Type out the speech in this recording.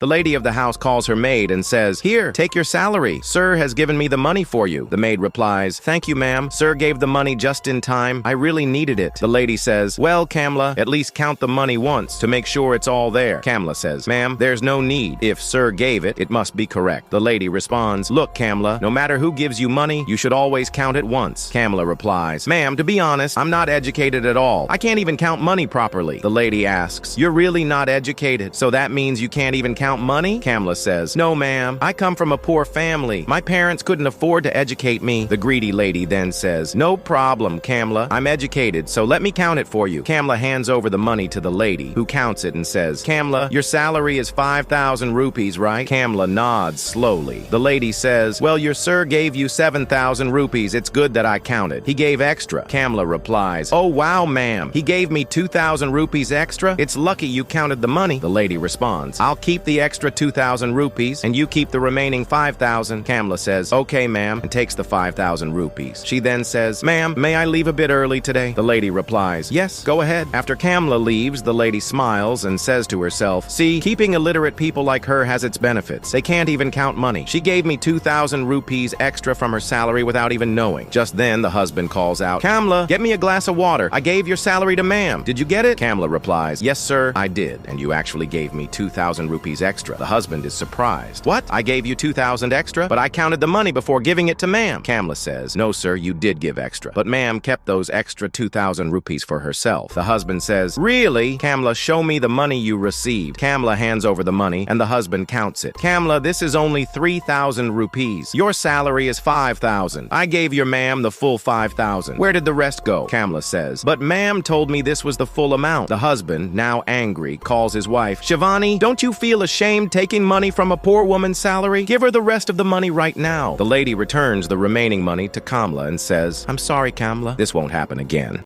The lady of the house calls her maid and says, "Here, take your salary. Sir has given me the money for you." The maid replies, "Thank you, ma'am. Sir gave the money just in time. I really needed it." The lady says, "Well, Kamla, at least count the money once to make sure it's all there." Kamla says, "Ma'am, there's no need. If Sir gave it, it must be correct." The lady responds, "Look, Kamla, no matter who gives you money, you should always count it once." Kamla replies, "Ma'am, to be honest, I'm not educated at all. I can't even count money properly." The lady asks, "You're really not educated, so that means you can't even count money?" Kamla says, "No, ma'am. I come from a poor family. My parents couldn't afford to educate me." The greedy lady then says, "No problem, Kamla. I'm educated, so let me count it for you." Kamla hands over the money to the lady, who counts it and says, "Kamla, your salary is 5,000 rupees, right?" Kamla nods slowly. The lady says, "Well, your sir gave you 7,000 rupees. It's good that I counted. He gave extra." Kamla replies, "Oh, wow, ma'am. He gave me 2,000 rupees extra? It's lucky you counted the money." The lady responds, "I'll keep the extra 2,000 rupees, and you keep the remaining 5,000. Kamla says, "Okay, ma'am," and takes the 5,000 rupees. She then says, "Ma'am, may I leave a bit early today?" The lady replies, "Yes, go ahead." After Kamla leaves, the lady smiles and says to herself, "See, keeping illiterate people like her has its benefits. They can't even count money. She gave me 2,000 rupees extra from her salary without even knowing." Just then, the husband calls out, "Kamla, get me a glass of water. I gave your salary to ma'am. Did you get it?" Kamla replies, "Yes, sir, I did, and you actually gave me 2,000 rupees extra." The husband is surprised. "What? I gave you 2,000 extra? But I counted the money before giving it to ma'am." Kamla says, "No, sir, you did give extra, but ma'am kept those extra 2,000 rupees for herself." The husband says, "Really? Kamla, show me the money you received." Kamla hands over the money, and the husband counts it. "Kamla, this is only 3,000 rupees. Your salary is 5,000. I gave your ma'am the full 5,000. Where did the rest go?" Kamla says, "But ma'am told me this was the full amount." The husband, now angry, calls his wife, "Shivani, don't you feel ashamed taking money from a poor woman's salary? Give her the rest of the money right now." The lady returns the remaining money to Kamla and says, "I'm sorry, Kamla. This won't happen again."